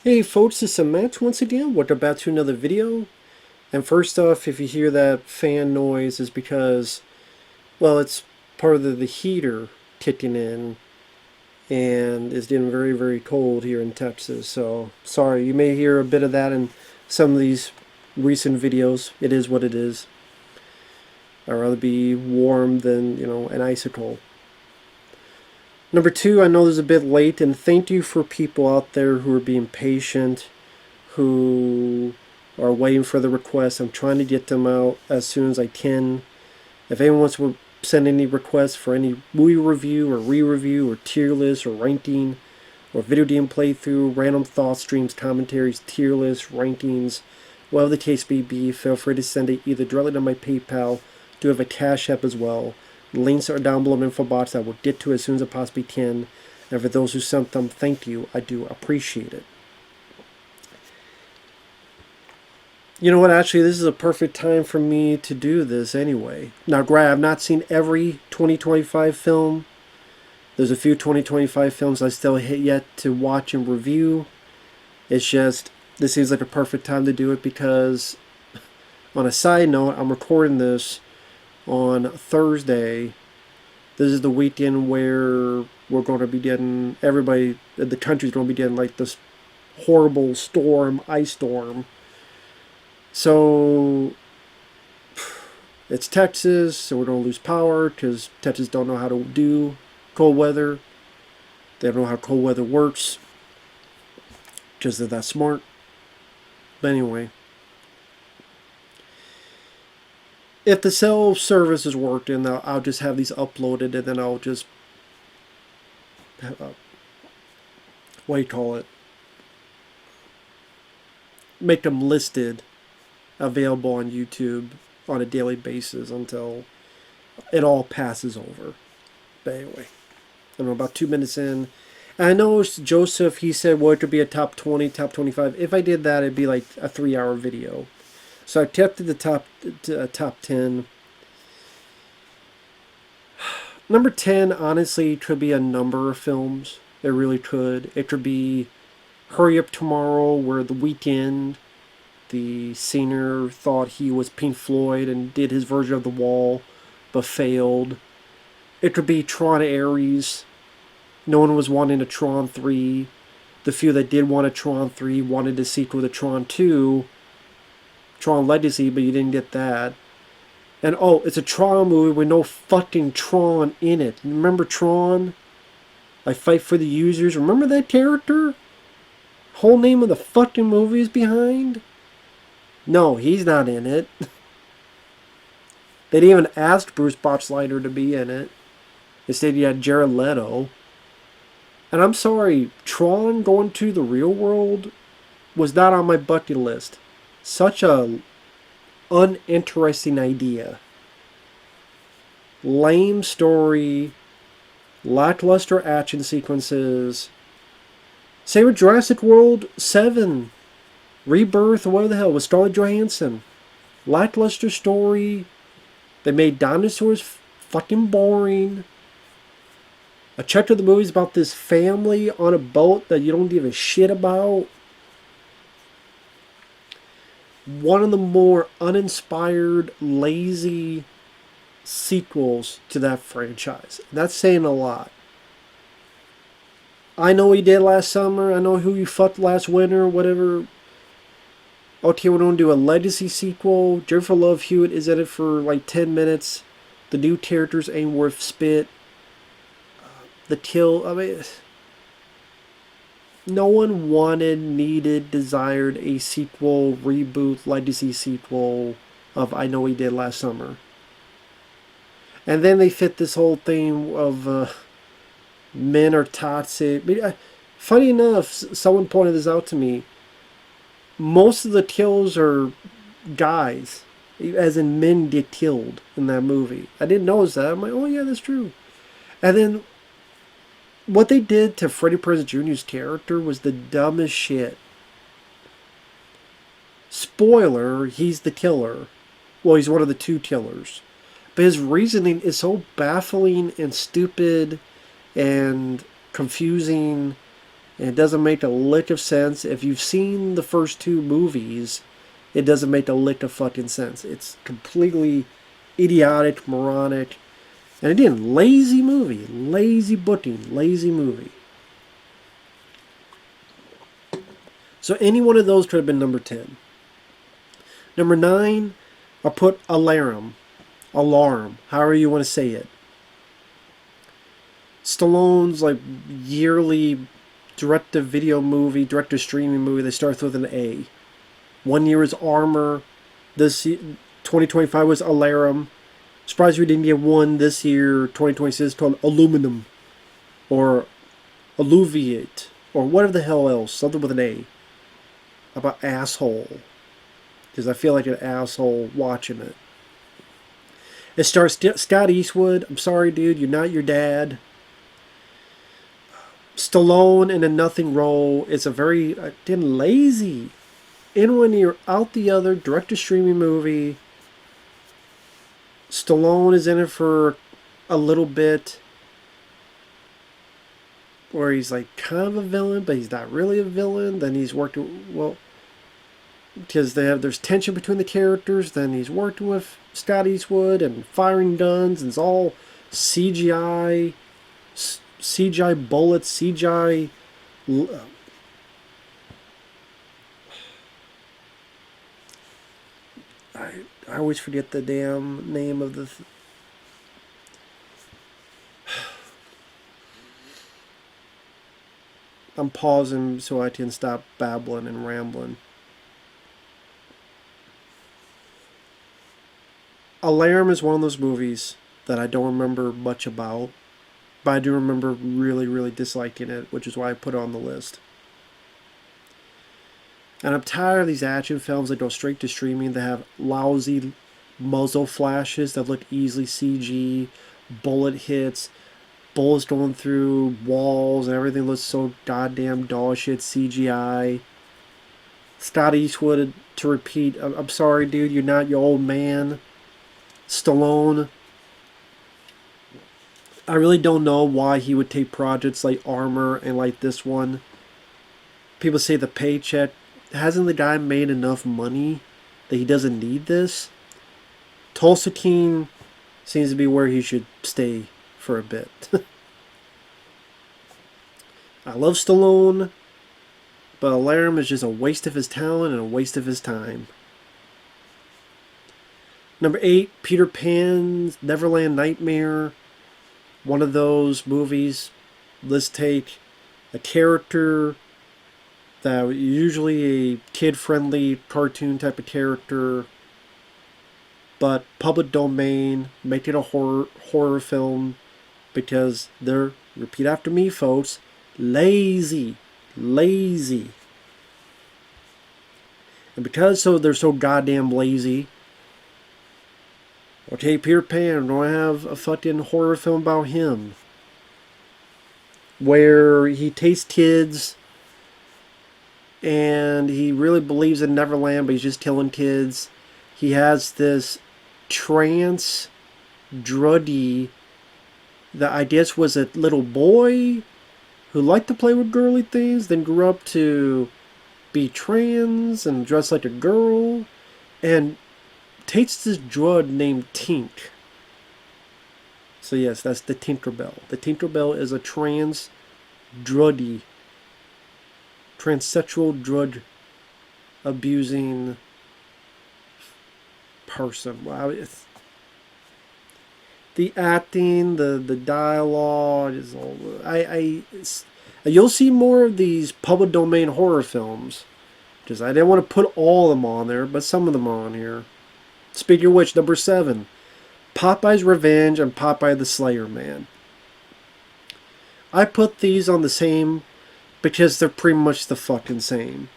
Hey folks, this is Matt once again. Welcome back to another video. And first off, if you hear that fan noise, is because, well, it's part of the heater kicking in, and it's getting very, very cold here in Texas. So sorry, you may hear a bit of that in some of these recent videos. It is what it is. I'd rather be warm than, an icicle. Number two, I know this is a bit late, and thank you for people out there who are being patient, who are waiting for the requests. I'm trying to get them out as soon as I can. If anyone wants to send any requests for any movie review or re-review or tier list or ranking or video game playthrough, random thoughts, streams, commentaries, tier lists, rankings, whatever the case may be, feel free to send it either directly to my PayPal. I do have a Cash App as well. Links are down below in the info box. I will get to as soon as I possibly can. And for those who sent them, thank you. I do appreciate it. You know what, actually, this is a perfect time for me to do this anyway. Now, granted, I've not seen every 2025 film. There's a few 2025 films I still yet to watch and review. It's just, this seems like a perfect time to do it because, on a side note, I'm recording this on Thursday. This is the weekend where we're going to be getting, everybody, the country's going to be getting like this horrible storm, ice storm. So it's Texas, so we're going to lose power because Texas don't know how to do cold weather. They don't know how cold weather works because they're that smart. But anyway, if the cell service is working, I'll just have these uploaded and then I'll just, what do you call it? Make them listed, available on YouTube on a daily basis until it all passes over. But anyway, I don't know, about 2 minutes in. And I know Joseph, he said, well, it could be a top 20, top 25. If I did that, it'd be like a 3-hour video. So I kept it the top 10. Number 10, honestly, could be a number of films. It really could. It could be Hurry Up Tomorrow, where The Weeknd, the singer, thought he was Pink Floyd and did his version of The Wall, but failed. It could be Tron Ares. No one was wanting a Tron 3. The few that did want a Tron 3 wanted a sequel to Tron 2, Tron Legacy, but you didn't get that. And oh, it's a Tron movie with no fucking Tron in it. Remember Tron? I Fight for the Users. Remember that character? Whole name of the fucking movie is behind? No, he's not in it. They didn't even ask Bruce Boxleitner to be in it. Instead, you had Jared Leto. And I'm sorry, Tron going to the real world was not on my bucket list. Such a uninteresting idea. Lame story, lackluster action sequences. Same with Jurassic World 7, Rebirth, or whatever the hell, with Scarlett Johansson. Lackluster story. They made dinosaurs fucking boring. I checked out the movies about this family on a boat that you don't give a shit about. One of the more uninspired, lazy sequels to that franchise. That's saying a lot. I Know He Did Last Summer. I Know Who You Fucked Last Winter. Whatever. Okay, we're going to do a Legacy sequel. Jennifer Love Hewitt is in it for like 10 minutes. The new characters ain't worth spit. The kill, I mean, no one wanted, needed, desired a sequel, reboot, Legacy sequel of I Know He Did Last Summer. And then they fit this whole thing of men are toxic. Funny enough, someone pointed this out to me. Most of the kills are guys, as in men get killed in that movie. I didn't notice that. I'm like, oh yeah, that's true. And then what they did to Freddy Prinze Jr.'s character was the dumbest shit. Spoiler, he's the killer. Well, he's one of the two killers. But his reasoning is so baffling and stupid and confusing And it doesn't make a lick of sense. If you've seen the first two movies, it doesn't make a lick of fucking sense. It's completely idiotic, moronic. And again, lazy movie. Lazy booking. Lazy movie. So any one of those could have been number 10. Number 9, I'll put Alarm. Alarm. However you want to say it. Stallone's like yearly direct-to-video movie, direct-to-streaming movie that starts with an A. One year is Armor. This 2025 was Alarm. Surprised we didn't get one this year. 2026 called Aluminum. Or Alluviate. Or whatever the hell else. Something with an A. About asshole. Because I feel like an asshole watching it. It stars Scott Eastwood. I'm sorry, dude. You're not your dad. Stallone in a nothing role. It's a very, again, lazy, in one ear, out the other, direct-to-streaming movie. Stallone is in it for a little bit, where he's like kind of a villain, but he's not really a villain. Then he's working, well, because there's tension between the characters. Then he's working with Scott Eastwood and firing guns, and it's all CGI. CGI bullets, CGI. I always forget the damn name of the. I'm pausing so I can stop babbling and rambling. Alarm is one of those movies that I don't remember much about. But I do remember really, really disliking it, which is why I put it on the list. And I'm tired of these action films that go straight to streaming that have lousy muzzle flashes that look easily CG, bullet hits, bullets going through walls, and everything looks so goddamn dog shit CGI. Scott Eastwood, to repeat, I'm sorry, dude, you're not your old man. Stallone. I really don't know why he would take projects like Armor and like this one. People say the paycheck. Hasn't the guy made enough money that he doesn't need this? Tulsa King seems to be where he should stay for a bit. I love Stallone, but Alarm is just a waste of his talent and a waste of his time. Number 8, Peter Pan's Neverland Nightmare. One of those movies. Let's take a character that usually a kid-friendly cartoon type of character, but public domain, make it a horror film because they're, repeat after me, folks, lazy. And because they're so goddamn lazy. Okay, Peter Pan, do I have a fucking horror film about him? Where he takes kids and he really believes in Neverland, but he's just killing kids. He has this trance druggie that I guess was a little boy who liked to play with girly things, then grew up to be trans and dress like a girl, and takes this drug named Tink. So yes, that's the Tinkerbell. The Tinkerbell is a trans druggie, transsexual drug abusing person. Wow, the acting, the dialogue is all. You'll see more of these public domain horror films, because I didn't want to put all of them on there, but some of them are on here. Speaking of which, number 7, Popeye's Revenge and Popeye the Slayer Man. I put these on the same because they're pretty much the fucking same.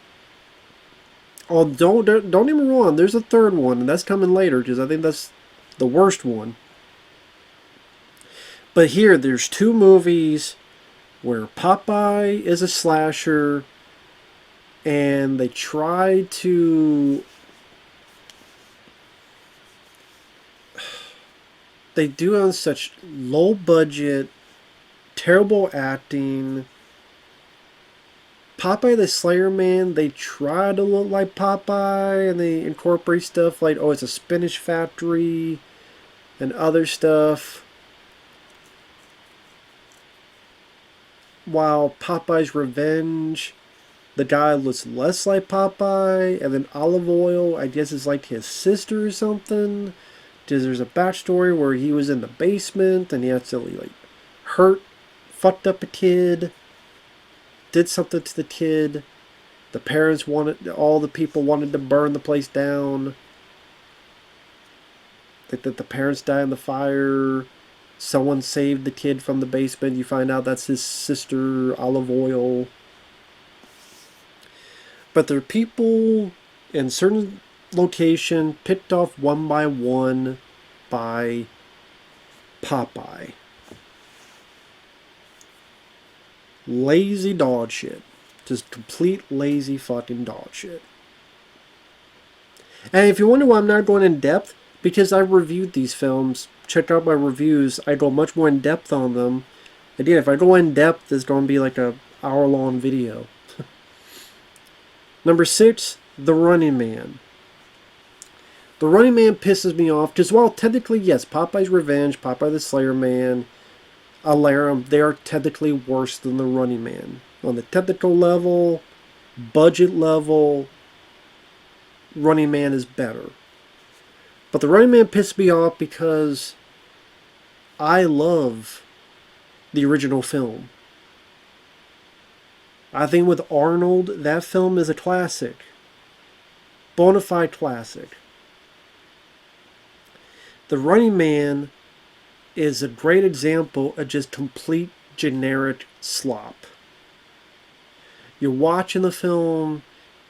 Oh, don't get me wrong, there's a third one, and that's coming later because I think that's the worst one. But here, there's 2 movies where Popeye is a slasher and they try to. They do it on such low budget, terrible acting, Popeye the Slayer Man, they try to look like Popeye, and they incorporate stuff like, oh, it's a spinach factory and other stuff. While Popeye's Revenge, the guy looks less like Popeye, and then Olive Oil, I guess, is like his sister or something. Because there's a backstory where he was in the basement and he accidentally like fucked up a kid, did something to the kid. The parents wanted, all the people wanted to burn the place down. That the parents died in the fire. Someone saved the kid from the basement. You find out that's his sister, Olive Oil. But there are people in certain location picked off one by one by Popeye. Lazy dog shit. Just complete lazy fucking dog shit. And if you wonder why I'm not going in depth, because I reviewed these films, check out my reviews, I go much more in depth on them. Again, if I go in depth, it's going to be like a hour-long video. Number 6, The Running Man. The Running Man pisses me off, because while technically, yes, Popeye's Revenge, Popeye the Slayer Man, Alarum, they are technically worse than The Running Man. On the technical level, budget level, Running Man is better. But The Running Man pissed me off because I love the original film. I think with Arnold, that film is a classic. Bona fide classic. The Running Man is a great example of just complete generic slop. You're watching the film,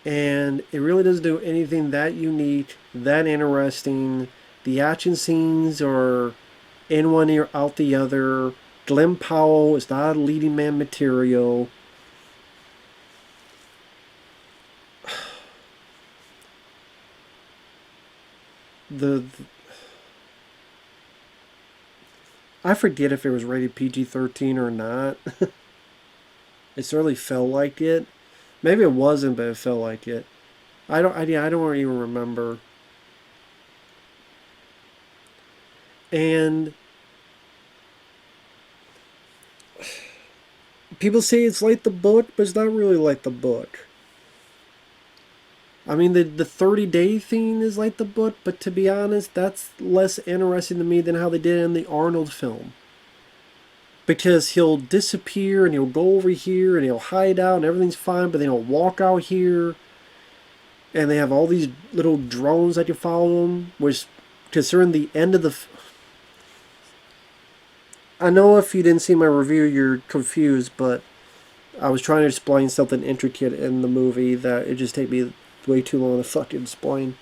and it really doesn't do anything that unique, that interesting. The action scenes are in one ear, out the other. Glenn Powell is not leading man material. I forget if it was rated PG-13 or not. It certainly felt like it. Maybe it wasn't, but it felt like it. I don't even remember. And people say it's like the book, but it's not really like the book. I mean, the 30-day thing is like the book, but to be honest, that's less interesting to me than how they did it in the Arnold film. Because he'll disappear, and he'll go over here, and he'll hide out, and everything's fine, but then he'll walk out here, and they have all these little drones that can follow him, which, considering the end of the... I know if you didn't see my review, you're confused, but I was trying to explain something intricate in the movie that it just take me way too long to fucking explain.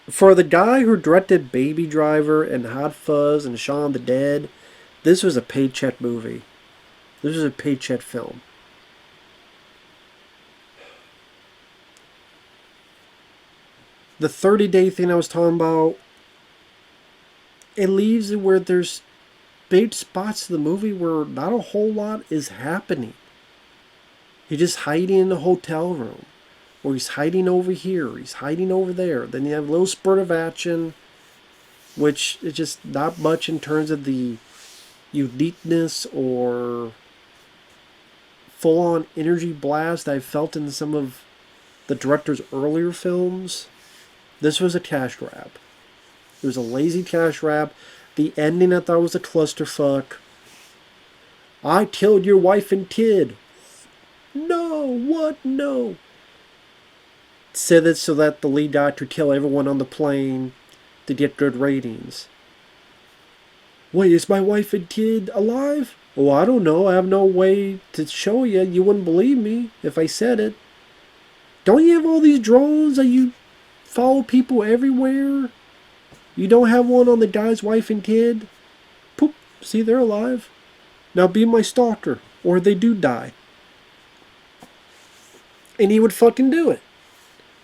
For the guy who directed Baby Driver and Hot Fuzz and Shaun of the Dead, this was a paycheck movie. This was a paycheck film. The 30-day thing I was talking about, it leaves it where there's big spots of the movie where not a whole lot is happening. He's just hiding in the hotel room. Or he's hiding over here. He's hiding over there. Then you have a little spurt of action, which is just not much in terms of the uniqueness or full-on energy blast I felt in some of the director's earlier films. This was a cash grab. It was a lazy cash grab. The ending I thought was a clusterfuck. I killed your wife and kid. No, what? No. Said it so that the lead guy could kill everyone on the plane to get good ratings. Wait, is my wife and kid alive? Oh, I don't know. I have no way to show you. You wouldn't believe me if I said it. Don't you have all these drones that you follow people everywhere? You don't have one on the guy's wife and kid? Poop. See, they're alive. Now be my stalker, or they do die. And he would fucking do it.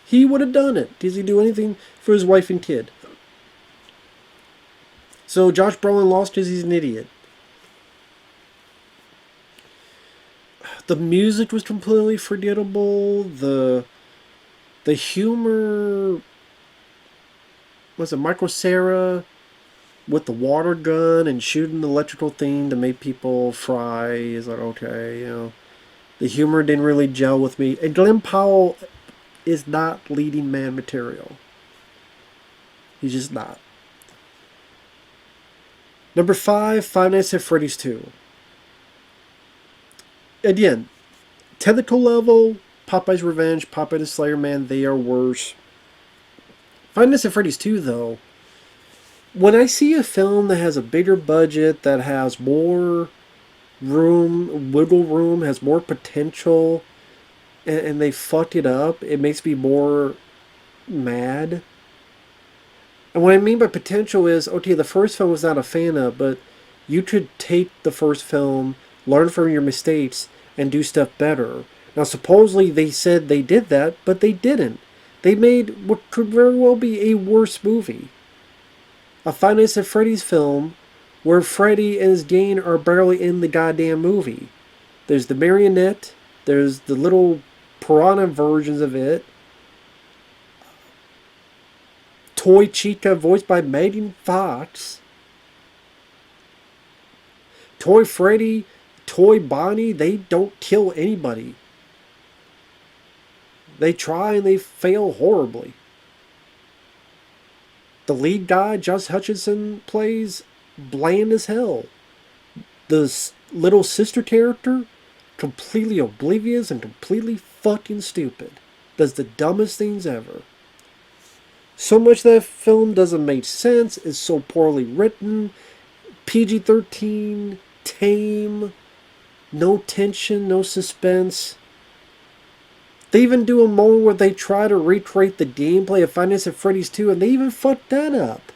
He would have done it. Does he do anything for his wife and kid? So Josh Brolin lost because he's an idiot. The music was completely forgettable. The humor was it Michael Cera with the water gun and shooting the electrical thing to make people fry is like okay, you know. The humor didn't really gel with me. And Glenn Powell is not leading man material. He's just not. Number 5, Five Nights at Freddy's 2. Again, technical level, Popeye's Revenge, Popeye the Slayer Man, they are worse. Five Nights at Freddy's 2, though, when I see a film that has a bigger budget, that has more room, wiggle room, has more potential, and they fucked it up, it makes me more mad. And what I mean by potential is, okay, the first film was not a fan of, but you could take the first film, learn from your mistakes, and do stuff better. Now, supposedly they said they did that, but they didn't. They made what could very well be a worse movie. A Five Nights at Freddy's film where Freddy and his gang are barely in the goddamn movie. There's the marionette, there's the little piranha versions of it, Toy Chica voiced by Megan Fox, Toy Freddy, Toy Bonnie, they don't kill anybody. They try and they fail horribly. The lead guy, Josh Hutcherson, plays bland as hell. The little sister character, completely oblivious and completely fucking stupid. Does the dumbest things ever. So much that film doesn't make sense, is so poorly written, PG-13, tame, no tension, no suspense. They even do a moment where they try to recreate the gameplay of Five Nights at Freddy's 2, and they even fucked that up.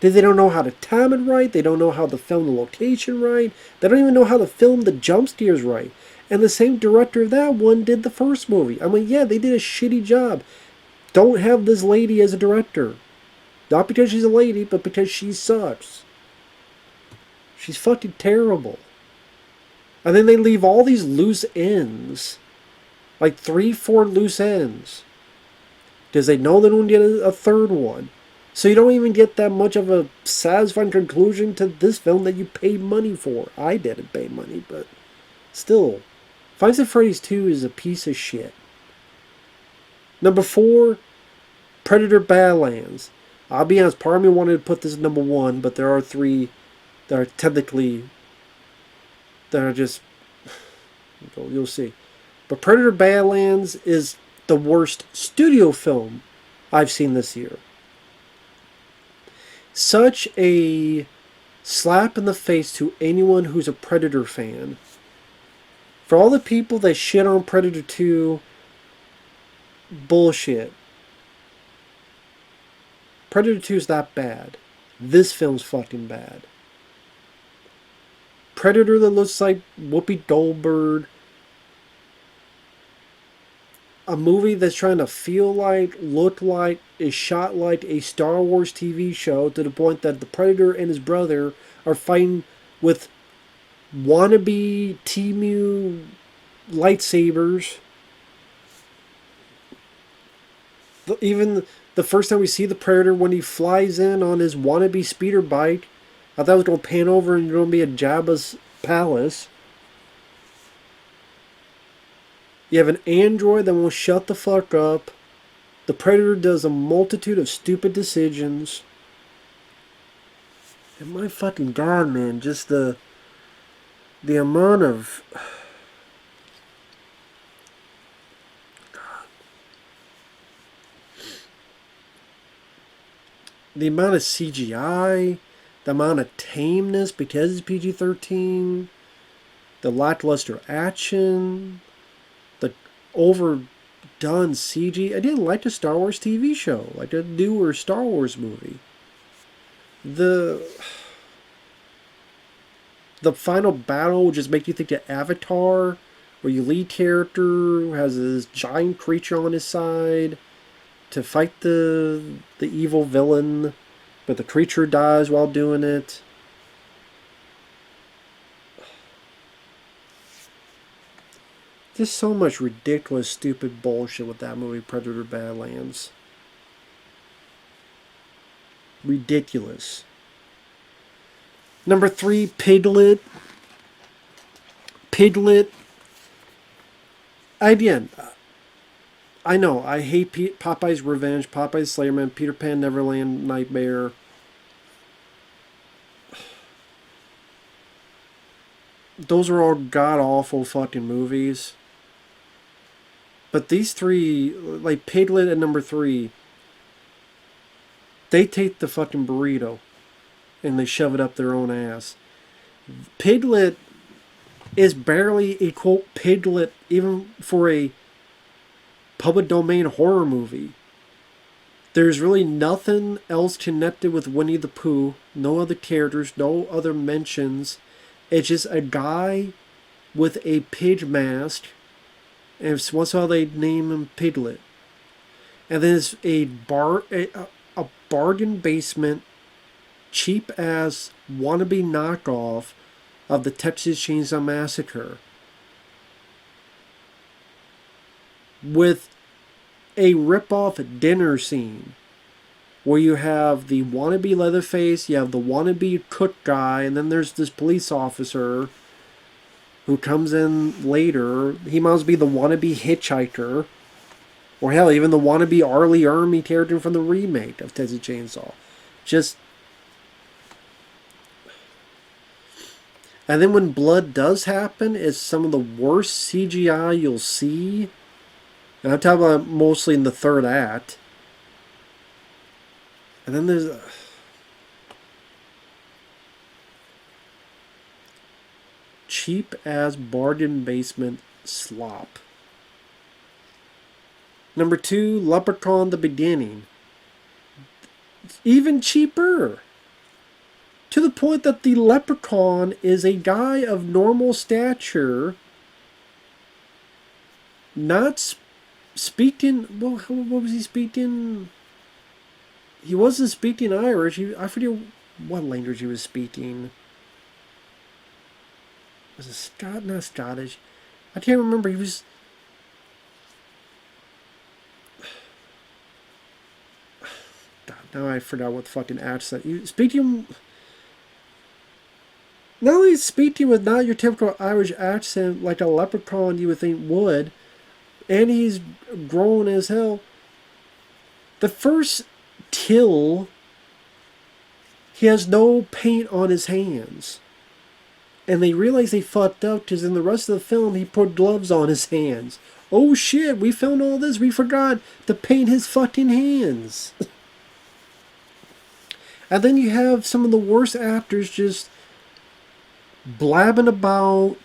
They don't know how to time it right, they don't know how to film the location right, they don't even know how to film the jump scares right. And the same director of that one did the first movie. I mean, yeah, they did a shitty job. Don't have this lady as a director. Not because she's a lady, but because she sucks. She's fucking terrible. And then they leave all these loose ends. Like 3-4 loose ends. Because they know they don't get a third one. So you don't even get that much of a satisfying conclusion to this film that you paid money for. I didn't pay money, but still. Five Nights at Freddy's 2 is a piece of shit. Number 4, Predator Badlands. I'll be honest, part of me wanted to put this at number 1, but there are 3 that are technically, that are just, you'll see. But Predator Badlands is the worst studio film I've seen this year. Such a slap in the face to anyone who's a Predator fan. For all the people that shit on Predator 2, bullshit. Predator 2 is that bad. This film's fucking bad. Predator that looks like Whoopi Goldberg. A movie that's trying to feel like, look like, is shot like a Star Wars TV show to the point that the Predator and his brother are fighting with wannabe Temu lightsabers. Even the first time we see the Predator, when he flies in on his wannabe speeder bike, I thought it was going to pan over and going to be at Jabba's palace. You have an android that won't shut the fuck up. The Predator does a multitude of stupid decisions. And my fucking god, man, just the amount of... The amount of CGI, the amount of tameness because it's PG-13, the lackluster action, the overdone CG. I didn't like the Star Wars TV show, like the newer Star Wars movie. The final battle would just make you think of Avatar, where your lead character has this giant creature on his side to fight the evil villain, but the creature dies while doing it. Just so much ridiculous, stupid bullshit with that movie, Predator Badlands. Ridiculous. Number 3, Piglet. Piglet. Again, I know, I hate Popeye's Revenge, Popeye's Slayerman, Peter Pan Neverland Nightmare. Those are all god-awful fucking movies. But these three, like Piglet at number 3, they take the fucking burrito and they shove it up their own ass. Piglet is barely a quote Piglet even for a public domain horror movie. There's really nothing else connected with Winnie the Pooh. No other characters, no other mentions. It's just a guy with a pig mask, and once in a while they name him Piglet. And then it's a bargain basement, cheap ass wannabe knockoff of the Texas Chainsaw Massacre, with a rip-off dinner scene where you have the wannabe Leatherface, you have the wannabe cook guy, and then there's this police officer who comes in later. He must be the wannabe hitchhiker, or hell, even the wannabe Arlie Ermy character from the remake of Texas Chainsaw. Just... And then when blood does happen, it's some of the worst CGI you'll see. And I'm talking about mostly in the third act. And then there's... cheap ass bargain basement slop. Number 2, Leprechaun the Beginning. Even cheaper. To the point that the Leprechaun is a guy of normal stature, not speaking... Well, what was he speaking? He wasn't speaking Irish. I forget what language he was speaking. Was it not Scottish? I can't remember. He was... God, now I forgot what fucking accent. He speaking... Not only speaking with not your typical Irish accent like a leprechaun you would think would, and he's grown as hell. The first kill, he has no paint on his hands. And they realize they fucked up because in the rest of the film he put gloves on his hands. Oh shit, we filmed all this, we forgot to paint his fucking hands. And then you have some of the worst actors just blabbing about,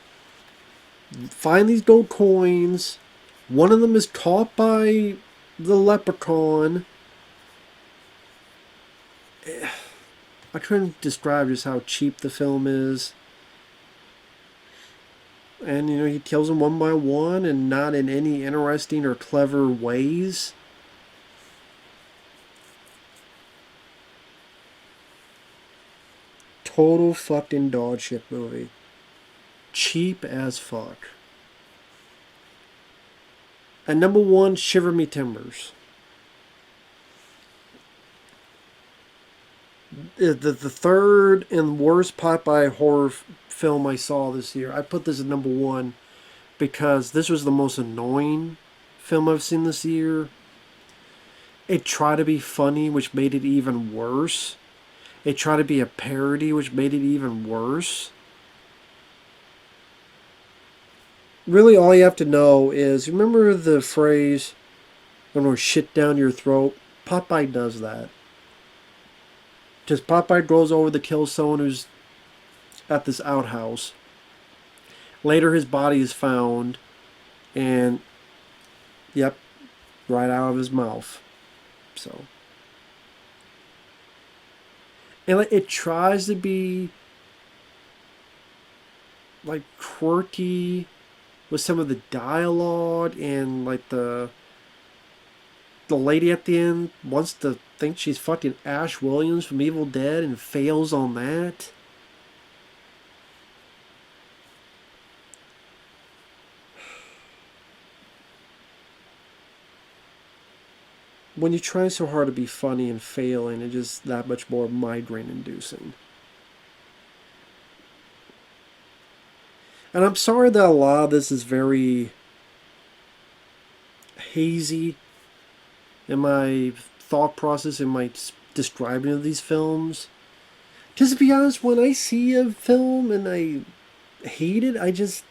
find these gold coins. One of them is caught by the leprechaun. I couldn't describe just how cheap the film is. And, you know, he kills them one by one and not in any interesting or clever ways. Total fucking dog shit movie. Cheap as fuck. And number 1, Shiver Me Timbers. The third and worst Popeye horror film I saw this year. I put this at number 1 because this was the most annoying film I've seen this year. It tried to be funny, which made it even worse. It tried to be a parody, which made it even worse. Really, all you have to know is, remember the phrase, I'm going to shit down your throat? Popeye does that. Just Popeye goes over to kill someone who's at this outhouse. Later, his body is found, and, yep, right out of his mouth. So... And like, it tries to be like quirky with some of the dialogue, and like the lady at the end wants to think she's fucking Ash Williams from Evil Dead and fails on that. when you try so hard to be funny and failing, it's just that much more migraine inducing. And I'm sorry that a lot of this is very hazy in my thought process, in my describing of these films. Just to be honest, when I see a film and I hate it, I just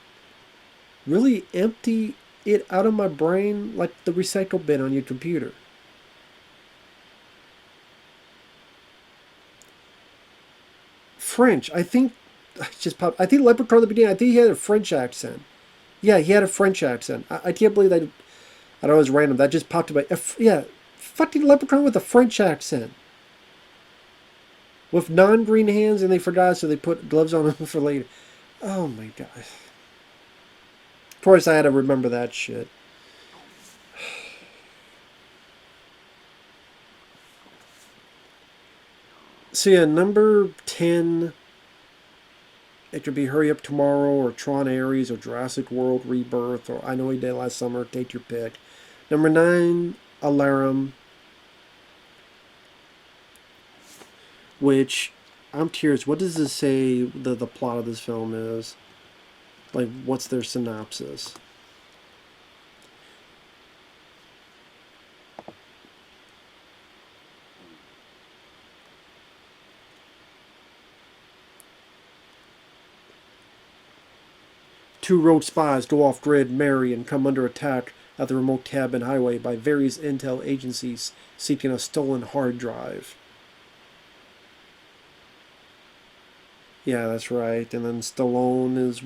really empty it out of my brain like the recycle bin on your computer. French, I think, just popped. I think Leprechaun at the beginning. I think he had a French accent. Yeah, he had a French accent. I can't believe that. I know it was random. That just popped in my. Yeah, fucking Leprechaun with a French accent. With non-green hands, and they forgot, so they put gloves on him for later. Oh my god. Of course, I had to remember that shit. So yeah, number 10. It could be Hurry Up Tomorrow or Tron Ares or Jurassic World Rebirth or I Know He Did Last Summer. Take your pick. Number 9, Alarum. Which, I'm curious, what does this say the plot of this film is? Like, what's their synopsis? Two rogue spies go off-grid, marry, and come under attack at the remote cabin highway by various intel agencies seeking a stolen hard drive. Yeah, that's right. And then Stallone is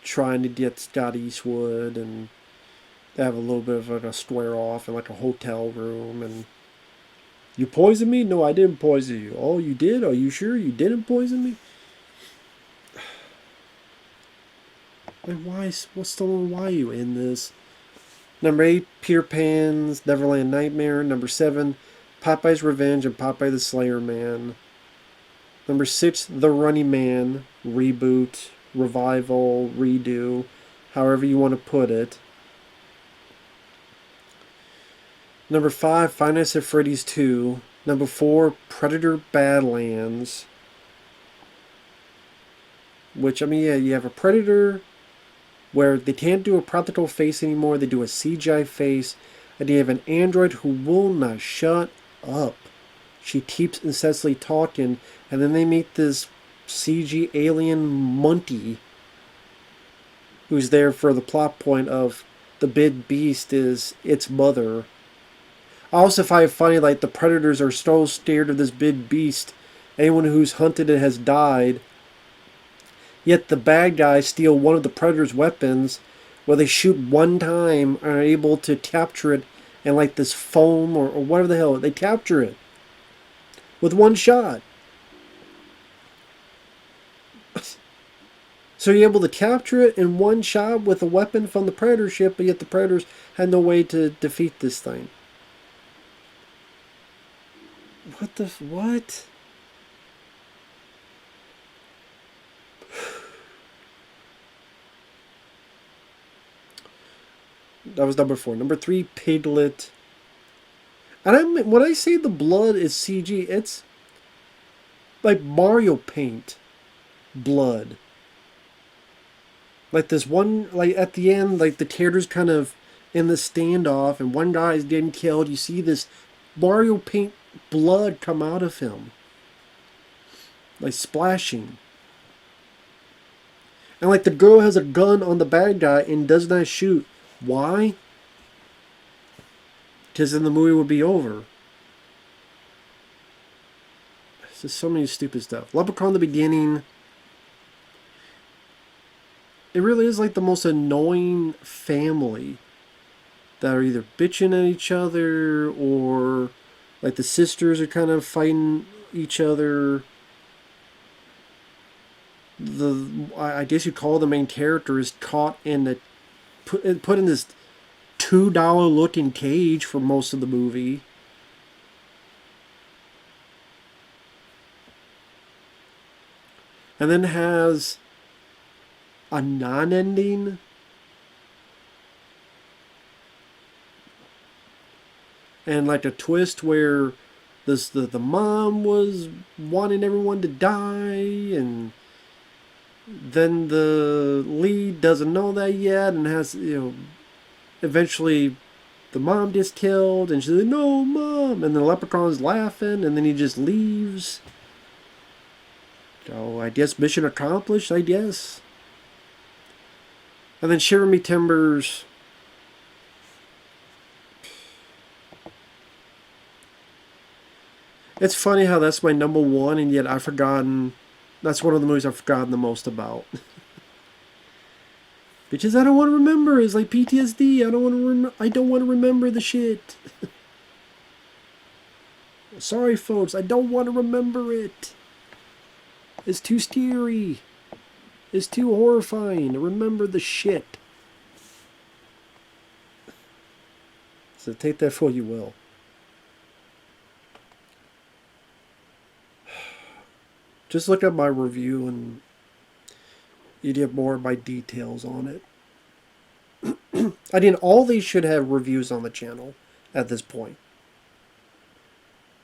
trying to get Scott Eastwood, and they have a little bit of like a square off in like a hotel room. And you poisoned me? No, I didn't poison you. Oh, you did? Are you sure you didn't poison me? Like, what's Stallone? Why are you in this? Number 8, Peter Pan's Neverland Nightmare. Number 7, Popeye's Revenge and Popeye the Slayer Man. Number 6, The Running Man, reboot, revival, redo, however you want to put it. Number 5, Five Nights at Freddy's 2. Number 4, Predator Badlands. Which, I mean, yeah, you have a Predator where they can't do a practical face anymore, they do a CGI face, and you have an android who will not shut up. She keeps incessantly talking, and then they meet this CG alien Munty who's there for the plot point of the big beast is its mother. I also find it funny, like, the predators are so scared of this big beast, anyone who's hunted it has died, yet the bad guys steal one of the predator's weapons, where they shoot one time and are able to capture it in like this foam or whatever the hell. They capture it with one shot. So you're able to capture it in one shot with a weapon from the predator ship, but yet the predators had no way to defeat this thing. What? That was number 4. Number 3, Piglet. And when I say the blood is CG, it's like Mario Paint blood. Like this one, like at the end, like the character's kind of in the standoff, and one guy is getting killed. You see this Mario Paint blood come out of him, like splashing. And like the girl has a gun on the bad guy and does not shoot. Why? Because then the movie would be over. There's just so many stupid stuff. Leprechaun in the beginning. It really is like the most annoying family that are either bitching at each other or like the sisters are kind of fighting each other. I guess you'd call the main character is caught in the put in this $2 looking cage for most of the movie. And then has a non-ending. And like the twist where the mom was wanting everyone to die, and then the lead doesn't know that yet, and has, eventually the mom gets killed, and she's like, "No, mom!" And the leprechaun's laughing, and then he just leaves. So I guess mission accomplished. I guess. And then Shiver Me Timbers. It's funny how that's my number one, and yet I've forgotten. That's one of the movies I've forgotten the most about. Because I don't want to remember. It's like PTSD. I don't want to. I don't want to remember the shit. Sorry, folks. I don't want to remember it. It's too scary. It's too horrifying to remember the shit. So take that for you will. Just look at my review and you get more of my details on it. I mean, all these should have reviews on the channel at this point.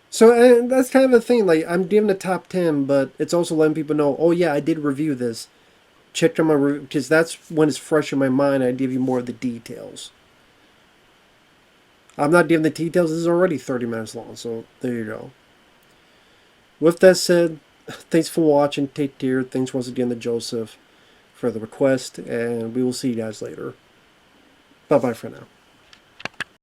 So and that's kind of the thing. Like, I'm giving a top 10, but it's also letting people know, oh yeah, I did review this. Check on my review, because that's when it's fresh in my mind. I give you more of the details. I'm not giving the details. This is already 30 minutes long, so there you go. With that said, thanks for watching. Take care. Thanks once again to Joseph for the request, and we will see you guys later. Bye-bye for now.